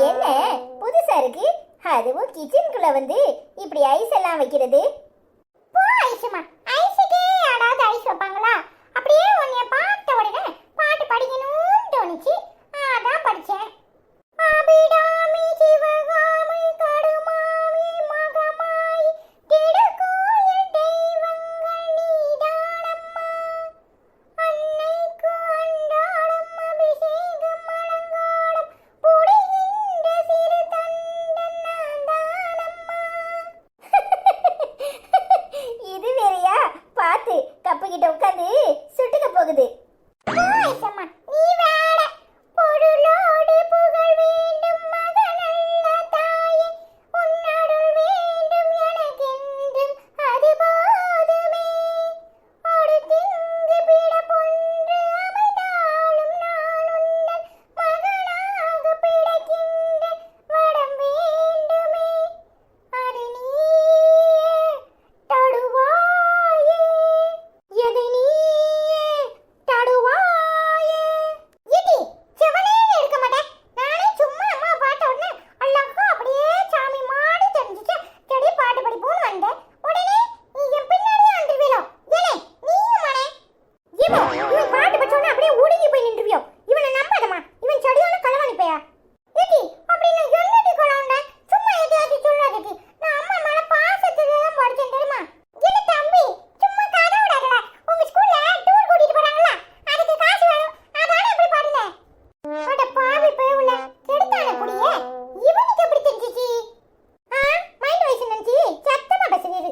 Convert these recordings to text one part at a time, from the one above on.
என்ன புதுசா இருக்கு? அதுவும் கிச்சனுக்குள்ள வந்து இப்படி ஐஸ் எல்லாம் வைக்கிறது. போ ஐசுமா, ஐஸுக்கே யாராவது ஐஸ் வைப்பாங்களா? அப்படியே உன்னைய பார்த்த உடனே பாட்டு படிக்கணும்னு தோணுச்சு, அதான் படிச்சேன். அபிராமி சிவகாமி கடுமாமி மகமாய் திடுக்கோயில் தெய்வங்கள் நீதானம்மா, அன்னைக்கு அன்றாடம் அபிஷேகம் அலங்காரம் புரிகின்ற சிறு தந்தன் நான்தானம்மா. இது வேறையா? பார்த்து கப்பு கிட்ட உட்காந்து சுட்டுக்க போகுது. ஐசம்மா, நீ வேற. பொருளோடு புகழ் வேண்டும் மகனல்ல தாயே, உன்னருள் வேண்டும் எனக்கென்றும் அது போதுமே. அடுத்திங்கு பிறப்பொன்று அமைந்தாலும் நான் உந்தன் மகனாக பிறக்கின்ற வரம் வேண்டுமே. அது நீயே தடுவாயே, எதை நீயே தடுவாயே. இடி, செவனேன்னு இருக்க மாட்டேன். நானே சும்மா அம்மா பார்த்த உடனே அல்லாக்கா அப்படியே சாமி மாடி தெரிஞ்சிச்சு. சரி பாட்டு படிப்போன்னு வந்தேன். உடனே நீ என் பின்னாடியே வந்துருவீளோ? ஏனே நீயும் மானே? இவன் பாட்டு படிச்ச உடனே அப்படியே ஒடுங்கி போய் நின்றுவியோ? இவனை நம்பாதம்மா, இவன் சரியான களவாணி பையா. ஏடி, அப்படி நான் என்னடி களவாண்டேன்? சும்மா எதையாச்சும் சொல்லாதடி. நான் அம்மா மேல பாசத்துல தான் படிச்சேன் தெரியுமா? என்ன தம்பி, சும்மா கதை விடாதடா. உங்க ஸ்கூல்ல டூர் கூட்டிட்டு போறாங்களா? அதுக்கு காசு வேணும், அதானே இப்படி பாடுன. அட பாவி பயவுல, கெடுத்தானே குடியே. இவனுக்கு எப்படி தெரிஞ்சிச்சு? மைண்ட் வாய்ஸ் நினைச்சி சத்தமா பேசுவீரு.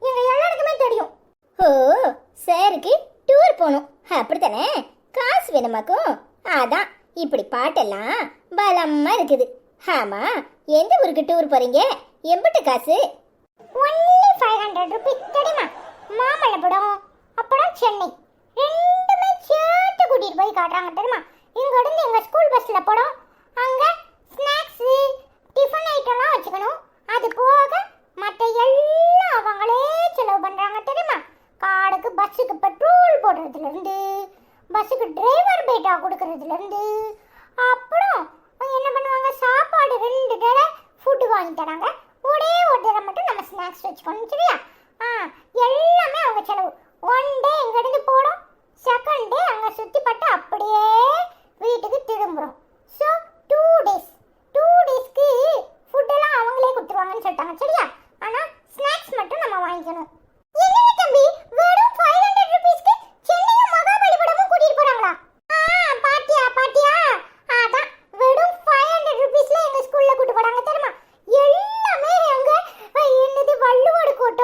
எங்க எல்லாருக்குமே தெரியும். ஓ, சாருக்கு டூர் போகணும் அப்படித்தானே? காசு வேணுமாக்கும்? அதான் இப்படி பாட்டெல்லாம் பலமா இருக்குது. ஆமா, எந்த ஊருக்கு டூர் போறீங்க? எம்பிட்டு காசு? ஒன்லி 500 rupees தெரியுமா? மாமல்லபுரம் அப்புறம் சென்னை ரெண்டுமே சேர்த்து கூட்டிட்டு போய் காட்டுறாங்க தெரியுமா? இங்க இருந்து எங்க ஸ்கூல் பஸ்ல போடும். அங்க ஸ்நாக்ஸ் டிஃபன் ஐட்டம்லாம் வச்சுக்கணும். அது போக மற்ற எல்லாம் அவங்களே செலவு பண்றாங்க தெரியுமா? காருக்கு பஸ்ஸுக்கு பெட்ரோல் போடுறதுல இருந்து, பஸ்ஸுக்கு டிரைவர் பேட்டா கொடுக்கறதுல இருந்து, அப்புறம் என்ன பண்ணுவாங்க, சாப்பாடு 2 தடவை ஃபுட் வாங்கி தராங்க. ஒரே ஒரு தடவை மட்டும் நம்ம ஸ்நாக்ஸ் வச்சுக்கணும் சரியா? எல்லாமே அவங்க செலவு. 1 டே இங்க இருந்து போடும், 2nd டே அங்க சுத்தி பட்டு அப்படியே வீட்டுக்கு திரும்புறோம். ஸோ 2 டேஸ், 2 டேஸ்க்கு ஃபுட் எல்லாம் அவங்களே கொடுத்துருவாங்கன்னு சொல்லிட்டாங்க சரியா? ஆனா ஸ்நாக்ஸ் மட்டும் நம்ம வாங்கிக்கணும். என்னங்க தம்பி, வெறும் 500 rupeesக்கு சென்னையும் மகாபலிபுரமும் கூட்டிட்டு போறாங்களா? பாட்டியா பாட்டியா, அதான் வெறும் 500 rupeesல எங்க ஸ்கூல்ல கூட்டி போறாங்க தெரியுமா? எல்லாமே அங்க என்னது வள்ளுவர் கோட்டம்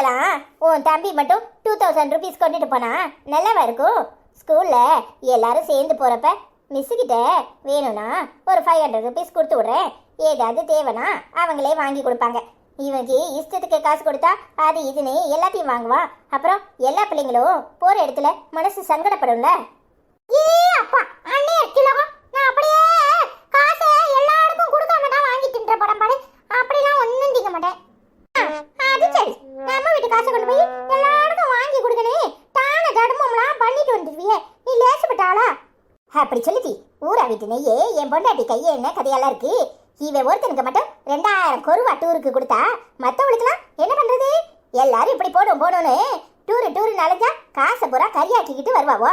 இதுக்கெல்லாம் உன் தம்பி மட்டும் 2000 ருபீஸ் கொண்டுட்டு போனா நல்லாவா இருக்கும்? ஸ்கூல்ல எல்லாரும் சேர்ந்து போறப்ப மிஸ்ஸுக்கிட்ட வேணும்னா ஒரு 500 ருபீஸ் கொடுத்து விடுறேன், ஏதாவது தேவைன்னா அவங்களே வாங்கி கொடுப்பாங்க. இவனுக்கு இஷ்டத்துக்கு காசு கொடுத்தா அது இதுன்னு எல்லாத்தையும் வாங்குவான். அப்புறம் எல்லா பிள்ளைங்களும் போற இடத்துல மனசு சங்கடப்படும்ல. ஏ அப்பா அண்ணே கிலோகம் நான் அப்படியே காசை எல்லாருக்கும் கொடுக்காம தான் வாங்கி தின்ற படம் பாடு. அப்படிலாம் ஒன்றும் திங்க மாட்டேன். அது சரி, நம்ம வீட்டு காசை கொண்டு போய் எல்லாருக்கும் வாங்கி கொடுக்கணே தானே தடுமம்லாம் பண்ணிட்டு வந்துடுவியே, நீ லேசுப்பட்டாளா? அப்படி சொல்லுதி ஊரா வீட்டு நெய்யே என் பொண்டாட்டி கையே என்ன கதையெல்லாம் இருக்கு. இவன் ஒருத்தனுக்கு மட்டும் 2000 கொருவா டூருக்கு கொடுத்தா மற்றவங்களுக்குலாம் என்ன பண்றது? எல்லாரும் இப்படி போடும்னு டூரு நாளைஞ்சா காசை பூரா கரியாக்கிக்கிட்டு வருவாவோ.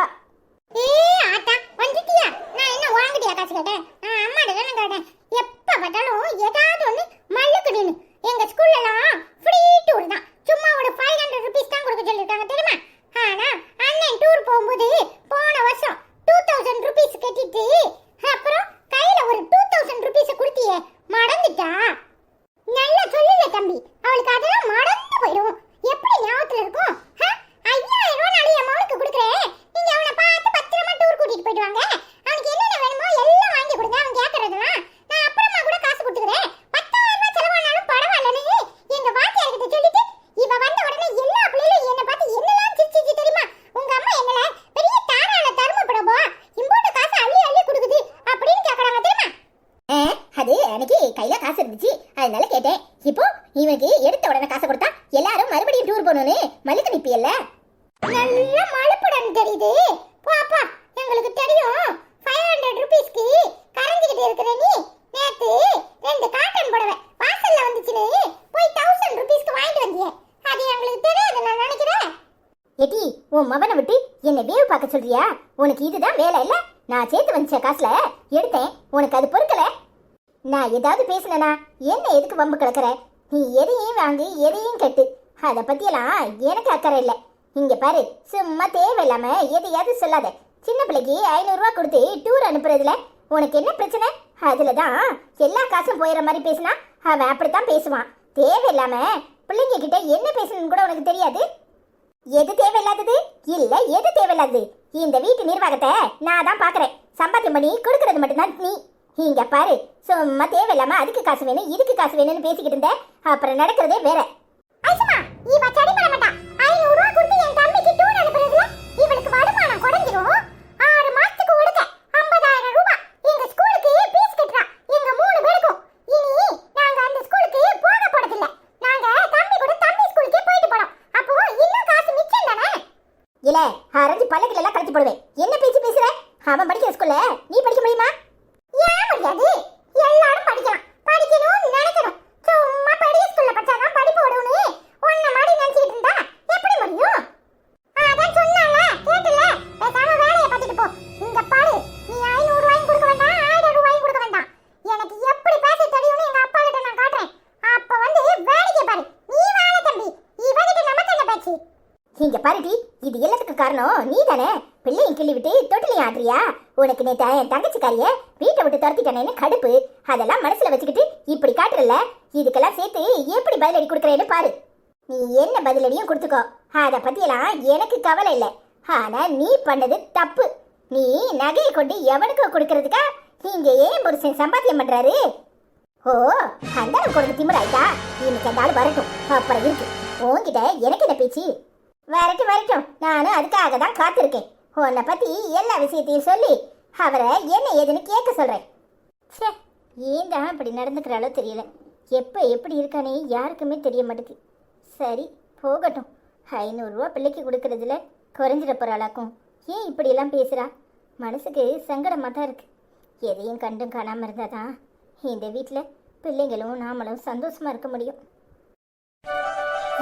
ஏ ஆத்தா வந்துட்டியா? நான் என்ன வாங்கிட்டியா காசு கேட்டேன்? நான் அம்மாட்ட தானே கேட்டேன். எப்ப பார்த்தாலும் ஏதாவது ஒன்று மல்லுக்குடின்னு. எங்க ஸ்கூல்லலாம் ஃப்ரீ டூர் தான், சும்மா ஒரு 500 ருபீஸ் தான் கொடுக்க சொல்லிருக்காங்க தெரியுமா? ஆனா அண்ணன் டூர் போகும்போது போன வருஷம் 2000 ருபீஸ் கட்டிட்டு அப்புறம் கையில ஒரு 2000 ருபீஸ் கொடுத்தியே, மறந்துட்டா? நல்லா சொல்லல தம்பி, அவளுக்கு அதெல்லாம் மறந்து போயிடும். எப்படி ஞாபகத்துல இருக்கும்? 5000 ரூபாய் நாளை என் மகனுக்கு கொடுக்குறேன், நீங்க அவனை பார்த்து பத்திரமா டூர் கூட்டிட்டு போயிட்டு வாங்க. அவனுக்கு என்னென்ன வேணுமோ எல்லாம் வாங்கி கொடுங்க. அவன் கேட்கறதெல்லாம் நான் அப்புறமா கூட காசு கொடுத்துக்கிறேன். 10,000 ரூபாய் செலவானாலும் பரவாயில்லன்னு எங்க வாத்தியார்கிட்ட சொல்லிட்டு இவ வந்த உடனே எல்லா பிள்ளைகளும் என்னை பார்த்து என்னெல்லாம் சிரிச்சிச்சு தெரியுமா? உங்க அம்மா எங்களை பெரிய தாராள தர்மப்படவோ இம்போட்ட காசு அள்ளி அள்ளி கொடுக்குது அப்படின்னு கேட்கறாங்க தெரியுமா? அது அன்னைக்கு கையில காசு இருந்துச்சு அதனால கேட்டேன். இப்போ இவனுக்கு எடுத்த உடனே காசை கொடுத்தா எல்லாரும் மறுபடியும் டூர் போகணும்னு மல்லுக்கு நிப்பியல்ல. நல்ல மழுப்புடன் தெரியுது. பாப்பா எங்களுக்கு தெரியும் 500 ருபீஸ்க்கு கரைஞ்சிக்கிட்டு இருக்கிற நீ நேத்து 2 காட்டன் புடவை வாசல்ல வந்துச்சுன்னு போய் 1000 ருபீஸ்க்கு வாங்கிட்டு வந்தியே, அது எங்களுக்கு தெரியாது நான் நினைக்கிறேன். எட்டி உன் மவனை விட்டு என்னை வேவு பார்க்க சொல்றியா? உனக்கு இதுதான் வேலை இல்ல? நான் சேர்த்து வச்ச காசுல எடுத்தேன், உனக்கு அது பொறுக்கல. நான் ஏதாவது பேசினேனா என்ன எதுக்கு வம்பு கிடக்குற? நீ எதையும் வாங்கி எதையும் கட்டு, அதை பத்தியெல்லாம் எனக்கு அக்கறை இல்லை. இங்க பாரு, சும்மா தேவையில்லாம எதையாவது சொல்லாத. சின்ன பிள்ளைக்கு 500 ரூபா கொடுத்து டூர் அனுப்புறதுல உனக்கு என்ன பிரச்சனை? அதுலதான் எல்லா காசும் போயிடுற மாதிரி பேசினா அவன் அப்படித்தான் பேசுவான். தேவையில்லாம பிள்ளைங்க கிட்ட என்ன பேசணும்னு கூட உனக்கு தெரியாது. எது தேவையில்லாதது இல்ல எது தேவையில்லாதது இந்த வீட்டு நிர்வாகத்தை நான் தான் பாக்குறேன். சம்பாத்தியம் பண்ணி கொடுக்கறது மட்டும்தான் நீ. இங்க பாரு, சும்மா தேவையில்லாம அதுக்கு காசு வேணும் இதுக்கு காசு வேணும்னு பேசிக்கிட்டு இருந்த அப்புறம் நடக்கிறதே வேற. ஐசமா இவ சடி பண்ண மாட்டா. 500 ரூபாய் கொடுத்து என் தம்பிக்கு டூர் அனுப்புறதுல இவளுக்கு வருமானம் குறைஞ்சிரும். 6 மாசத்துக்கு ஒருக்க 50,000 ரூபாய் எங்க ஸ்கூலுக்கு ஃபீஸ் கட்டறா எங்க 3 பேருக்கும். இனி நாங்க அந்த ஸ்கூலுக்கு போக போறதில்ல. நாங்க தம்பி கூட தம்பி ஸ்கூலுக்கே போயிட்டு போறோம். அப்போ இன்னும் காசு மிச்சம் தானே? இல்ல அரைஞ்சு பல்லக்கில எல்லாம் கழிச்சு போடுவேன். என்ன பேச்சு பேசுற? அவன் படிக்கிற ஸ்கூல்ல நீ படிக்க முடியுமா? ஏன் முடியாது? எல்லாரும் படிக்கலாம், படிக்கணும்னு நினைக்கணும். சும்மா பெரிய ஸ்கூல்ல படிச்சாதான் படிப்பு ஓடும்னு ஒன்ன மாதிரி நினைச்சிட்டு இருந்தா எப்படி முடியும்? அதான் சொன்னால கேட்டல, பேசாம வேலையை பார்த்துட்டு போ. இங்க பாரு, நீ 500 ரூபாயும் கொடுக்க வேண்டாம் 1000 ரூபாயும் கொடுக்க வேண்டாம். எனக்கு எப்படி பேச தெரியும்னு எங்க அப்பா கிட்ட நான் காட்டுறேன். அப்ப வந்து வேலையை பாரு. நீ வேலை தம்பி, இவகிட்ட நமக்கு என்ன பேச்சு? இங்க பாருடி, இது எல்லாத்துக்கும் காரணம் நீ தானே. பிள்ளையும் கிள்ளி விட்டு தொட்டிலையும் ஆடுறியா? உனக்கு நேத்து என் தங்கச்சிக்காரிய வீட்டை விட்டு துரத்திட்டானேன்னு கடுப்பு. அதெல்லாம் மனசுல வச்சுக்கிட்டு இப்படி காட்டுறல. இதுக்கெல்லாம் சேர்த்து எப்படி பதிலடி கொடுக்குறேன்னு பாரு. நீ என்ன பதிலடியும் கொடுத்துக்கோ, அதை பத்தியெல்லாம் எனக்கு கவலை இல்லை. ஆனா நீ பண்ணது தப்பு. நீ நகையை கொண்டு எவனுக்கோ கொடுக்கறதுக்கா இங்க ஏன் புருஷன் சம்பாத்தியம் பண்றாரு? ஓ அந்த கொடுக்க திமிராயிட்டா? இன்னைக்கு அந்த ஆள் வரட்டும், அப்புறம் இருக்கு உன்கிட்ட எனக்கு என்ன பேச்சு? வரட்டும், நானும் அதுக்காக தான் காத்திருக்கேன். உன்னை பத்தி எல்லா விஷயத்தையும் சொல்லி அவரை என்ன ஏதுன்னு கேட்க சொல்றேன். சே, ஏன் தான் இப்படி நடந்துக்கிறாளோ தெரியல. எப்போ எப்படி இருக்கானே யாருக்குமே தெரிய மாட்டேங்குது. சரி போகட்டும், 500 ரூபா பிள்ளைக்கு கொடுக்கறதுல குறைஞ்சிட போறாளாக்கும். ஏன் இப்படியெல்லாம் பேசுறா? மனசுக்கு சங்கடமாக தான் இருக்கு. எதையும் கண்டும் காணாமல் இருந்தால் தான் இந்த வீட்டில் பிள்ளைங்களும் நாமளும் சந்தோஷமா இருக்க முடியும்.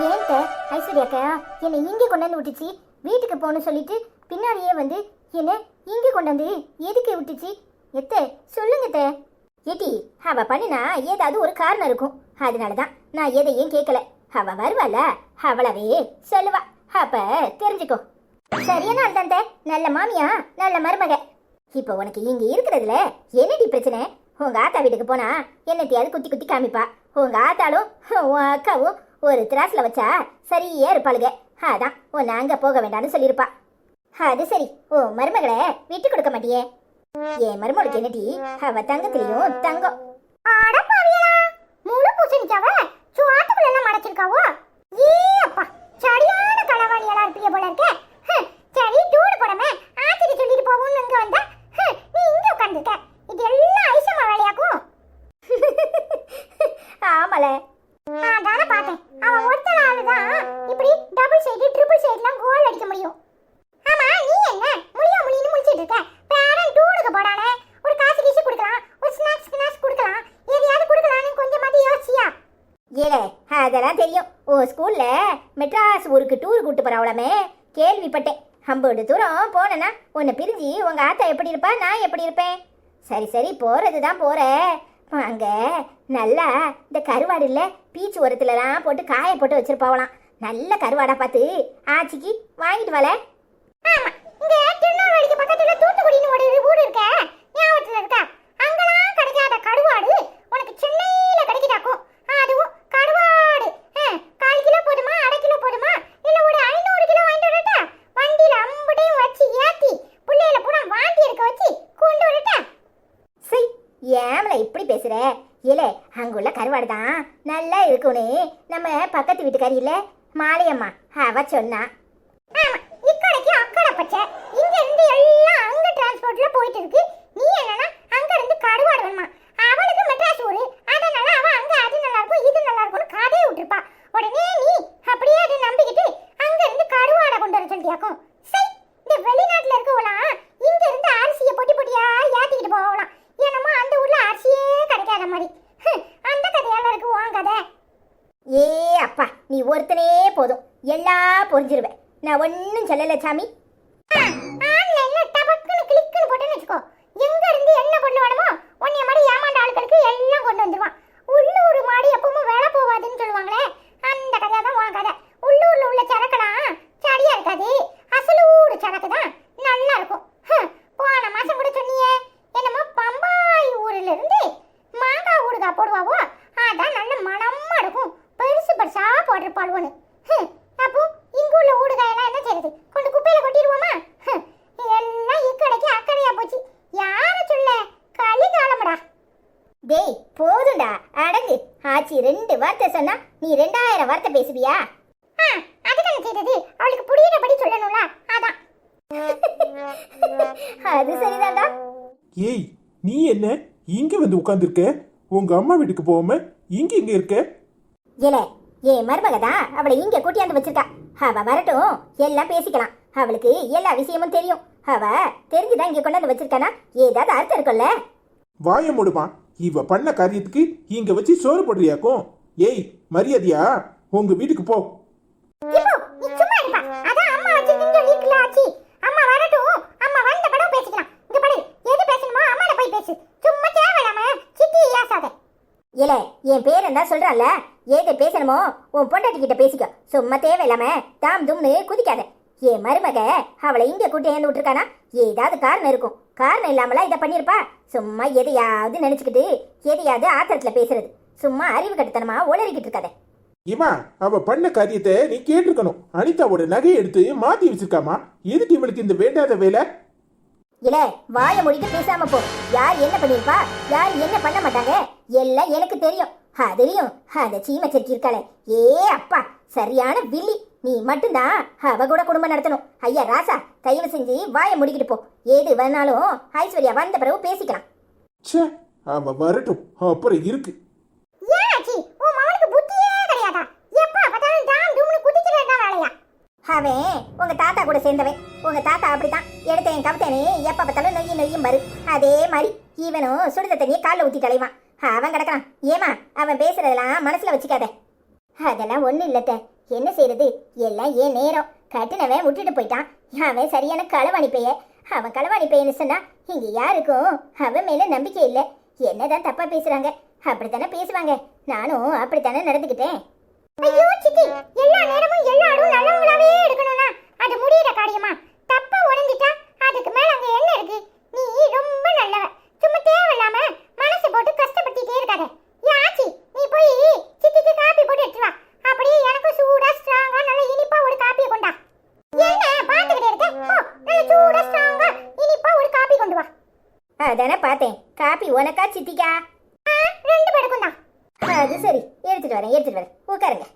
ஏன்ட்ட ஐஸ்வர்யாக்கா என்னை இங்கே கொண்டாந்து விட்டுச்சு? வீட்டுக்கு போகணும்னு சொல்லிட்டு பின்னாடியே வந்து என்ன இங்கே கொண்டாந்து எதுக்கு விட்டுச்சு? எத்த சொல்லுங்கத்த. ஏட்டி அவ பண்ணினா ஏதாவது ஒரு காரணம் இருக்கும். அதனாலதான் நான் எதையும் கேட்கல. அவ வருவாள, அவளவே சொல்லுவா, அப்ப தெரிஞ்சுக்கோ. சரியான ஆள் தான், நல்ல மாமியா நல்ல மருமக. இப்போ உனக்கு இங்க இருக்கிறதுல என்னடி பிரச்சனை? உங்க ஆத்தா வீட்டுக்கு போனா என்னத்தையாவது குத்தி குத்தி காமிப்பா. உங்க ஆத்தாலும் உன் அக்காவும் ஒரு திராஸ்ல வச்சா சரியா இருப்பாளுங்க. அதான் உன்னை அங்க போக வேண்டாம்னு சொல்லியிருப்பா. அது சரி, ஓ மருமகளை விட்டு கொடுக்க மாட்டியே? என் மருமகளுக்கு என்னடி, அவ தங்கத்திலையும் தங்கம். அட பாவியலா, முழு பூசணிக்காவ சுவாத்துக்குள்ள எல்லாம் மறைச்சிருக்காவோ? ஏ அப்பா, சரியான களவாணியலா இருப்பிய போல இருக்கே. சரி, டூடு போடாம ஆத்திரி சொல்லிட்டு போவோம்னு இங்க வந்தா நீ இங்க உட்கார்ந்துருக்க. இது எல்லாம் ஐசம்மா வேலையாக்கும். ஆமல, அதான பார்த்தேன். அவன் ஒருத்தர் ஆளுதான் இப்படி டபுள் சைடு ட்ரிபிள் சைடுலாம் கோல் அடிக்க முடியும். ஆமா, நீ என்ன முடியும்னு முடிச்சிட்டு இருக்க? பேரன் டூடுக்கு போடானே, ஒரு காசு கீசு கொடுக்கலாம், ஒரு ஸ்நாக்ஸ் கொடுக்கலாம், எதையாவது கொடுக்கலாம்னு கொஞ்சமாவது யோசிச்சியா? ஏலே அதெல்லாம் தெரியும். ஓ ஸ்கூல்ல மெட்ராஸ் ஊருக்கு டூர் கூட்டு போறவளமே கேள்விப்பட்டேன். 50 தூரம் போனேன்னா உன்னை பிரிஞ்சு உங்க ஆத்தா எப்படி இருப்பா, நான் எப்படி இருப்பேன்? சரி சரி, போறது தான் போற. அங்க நல்லா இந்த கருவாடு இல்ல, பீச்சு உரத்துலலாம் போட்டு காய போட்டு வச்சிருப்பாவலாம். நல்ல கருவாடா பார்த்து ஆச்சிக்கு வாங்கிட்டு வரல. ஆமா, இங்க திருநெல்வேலிக்கு பக்கத்துல தூத்துக்குடின்னு ஒரு ஊர் இருக்க, ஞாபகத்துல இருக்கா? அங்கலாம் கிடைக்காத கருவாடு உனக்கு சென்னையில கிடைக்குதாக்கும். அதுவும் கருவாடு 1/4 கிலோ போதுமா, 1/2 கிலோ போதுமா, இல்ல ஒரு 500 கிலோ வாங்கிட்டு வரட்டா? வண்டியில அம்புடையும் வச்சு ஏத்தி புள்ளையில பூரா வாந்தி எடுக்க வச்சு கொண்டு வரட்டா? சை, ஏமல இப்படி பேசுற? ஏலே அங்குள்ள கருவாடு தான் நல்லா இருக்கும்னு நம்ம பக்கத்து வீட்டுக்காரி இல்ல மாலையம்மா அவ சொன்னா. ஆமா, இக்கடைக்கு அக்கறை பச்சை. இங்க இருந்து எல்லாம் அங்க டிரான்ஸ்போர்ட்ல போயிட்டு இருக்கு. நீ என்னன்னா அங்க இருந்து கருவாடு வேணுமா? அவளுக்கு மெட்ராஸ் ஊரு, அதனால அவ அங்க அது நல்லா இருக்கும் இது நல்லா இருக்கும்னு காதே விட்டுருப்பா. உடனே நீ அப்படியே அதை நம்பிக்கிட்டு அங்க இருந்து கருவாடை கொண்டு வர சொல்லியாக்கும். சரி, இந்த வெளிநாட்டுல இருக்கவளாம் இங்க இருந்து அரிசியை பொட்டி பொட்டியா ஏத்திக்கிட்டு போகலாம். என்னமோ அந்த ஊர்ல அரிசியே கிடைக்காத மாதிரி. அந்த கதையால இருக்கு உன் கதை. ஏ அப்பா, நீ ஒருத்தனே போதும், எல்லாம் புரிஞ்சிருவேன். நான் ஒன்னும் சொல்லல சாமி. ஆன்லைன்ல டபக்குன்னு கிளிக்குன்னு போட்டேன்னு வச்சுக்கோ, எங்க இருந்து என்ன கொண்டு வரணுமோ உன்னைய மாதிரி ஏமாந்த ஆட்களுக்கு எல்லாம் கொண்டு வந்துருவான். உள்ளூர் மாடி எப்பவும் வேலை போவாதுன்னு சொல்லுவாங்களே, அந்த கதையா தான் உன் கதை. உள்ளூர்ல உள்ள சரக்குலாம் சரியா இருக்காது, அசலூர் சரக்கு தான் நல்லா இருக்கும். போன மாசம் கூட சொன்னியே, என்னமோ பம்பாய் ஊர்ல இருந்து மாங்காய் ஊறுகாய் போடுவாவோ, அதான் நல்ல மணமா இருக்கும், பெருசு பெருசா போட்டிருப்பாள்வோன்னு. அப்போ இங்க உள்ள ஊறுகாயெல்லாம் என்ன செய்யுது? கொண்டு குப்பையில கொட்டிடுவோமா? எல்லாம் இக்கடைக்கு அக்கறையா போச்சு. யார சொல்ல? கலிகாலம்டா. டேய் போதும்டா, அடங்கு. ஆச்சி 2 வார்த்தை சொன்னா நீ 2000 வார்த்தை பேசுவியா? அதுக்கு என்ன செய்தது? அவளுக்கு புரியுறபடி சொல்லணும்ல, அதான். அது சரிதான்டா. ஏய், நீ என்ன இங்க வந்து உட்கார்ந்துருக்க? உங்க அம்மா வீட்டுக்கு போகாம இங்க இருக்க? ஏலே, என் மருமக தான் அவளை இங்க கூட்டியாந்து வச்சிருக்கா. அவ வரட்டும், எல்லாம் பேசிக்கலாம். அவளுக்கு எல்லா விஷயமும் தெரியும். அவ தெரிஞ்சுதான் இங்க கொண்டாந்து வச்சிருக்கானா, ஏதாவது அர்த்தம் இருக்கும்ல? வாய மூடுமா, இவ பண்ண காரியத்துக்கு இங்க வச்சு சோறு போடுறியாக்கும். ஏய், மரியாதையா உங்க வீட்டுக்கு போ. இப்போ நீ சும்மா இருப்பா. அதான் அம்மா வச்சிருக்கீங்க சொல்லிருக்கல ஆச்சி. அம்மா வரட்டும், அம்மா வந்த படம் பேசிக்கலாம். இங்க பாரு, எது பேசணுமோ அம்மாட போய் பேசு. சும்மா தேவையில்லாம சித்தி ஏசாத. ஏலே, என் பேர் என்ன சொல்றான்ல, ஏதை பேசணுமோ உன் பொண்டாட்டி கிட்ட பேசிக்க. சும்மா தேவையில்லாம தாம் தும்னு குதிக்காத. என் மருமக அவளை இங்க கூட்டி ஏந்து விட்டுருக்கானா, ஏதாவது காரணம் இருக்கும். காரணம் இல்லாமலாம் இதை பண்ணிருப்பா. சும்மா எதையாவது நினைச்சுக்கிட்டு எதையாவது ஆத்திரத்துல பேசுறது. சும்மா அறிவு கட்டுத்தனமா உளறிக்கிட்டு இருக்காத. இம்மா, அவ பண்ண காரியத்தை நீ கேட்டிருக்கணும். அனிதாவோட நகையை எடுத்து மாத்தி வச்சிருக்காமா. எதுக்கு இவளுக்கு இந்த வேண்டாத வேலை? இல்ல, வாய முடிட்டு பேசாம போ. யார் என்ன பண்ணிருப்பா, யார் என்ன பண்ண மாட்டாங்க, எல்லாம் எனக்கு தெரியும். அதுலயும் அந்த சீமச்சரிக்கி இருக்காளே, ஏ அப்பா, சரியான வில்லி. நீ மட்டும்தான் அவ கூட குடும்பம் நடத்தணும். ஐயா ராசா, தயவு செஞ்சு வாய முடிக்கிட்டு போ. ஏது வேணாலும் ஐஸ்வர்யா வந்த பிறகு பேசிக்கலாம். ச்சே, அவ வரட்டும், அப்புறம் இருக்கு. ஏன் ஆச்சி, உன் மகனுக்கு புத்தியே கிடையாதா? எப்ப பார்த்தாலும் டாம் டூம்னு குதிச்சுட்டே தான் வேலையா? அவன் உங்க தாத்தா கூட சேர்ந்தவன். உங்க தாத்தா அப்படித்தான், எடுத்தேன் கவித்தேனே எப்ப பார்த்தாலும் நொய்யும் பாரு. அதே மாதிரி இவனும் சுடுத தண்ணியை காலில் ஊத்தி தலைவான். அவன் கிடக்கான். ஏமா, அவன் பேசுறதெல்லாம் மனசுல வச்சுக்காத. அதெல்லாம் ஒண்ணு இல்லத்த, என்ன செய்யறது, எல்லாம் ஏன் நேரம். கட்டினவன் விட்டுட்டு போயிட்டான். அவன் சரியான களவாணி பைய. அவன் களவாணி பையன்னு சொன்னா இங்க யாருக்கும் அவன் மேல நம்பிக்கை இல்லை. என்னதான் தப்பா பேசுறாங்க, அப்படித்தானே பேசுவாங்க. நானும் அப்படித்தானே நடந்துக்கிட்டேன். ஐயோ சித்தி, எல்லா நேரமும் எல்லாரும் நல்லவங்களாவே இருக்கணும்னா அது முடியிற காரியமா? தப்பா உணர்ந்துட்டா அதுக்கு மேல அங்க என்ன இருக்கு? நீ ரொம்ப நல்லவ. சும்மா தேவையில்லாம மனசு போட்டு கஷ்டப்படுத்திட்டே இருக்காத. ஆச்சி, நீ போய் சித்திக்கு காப்பி போட்டு எடுத்து வா. அப்படியே அதானே பார்த்தேன். காப்பி உனக்கா சித்திக்கா? ரெண்டு பேருக்கும் தான். அது சரி, எடுத்துட்டு வரேன் உட்காருங்க.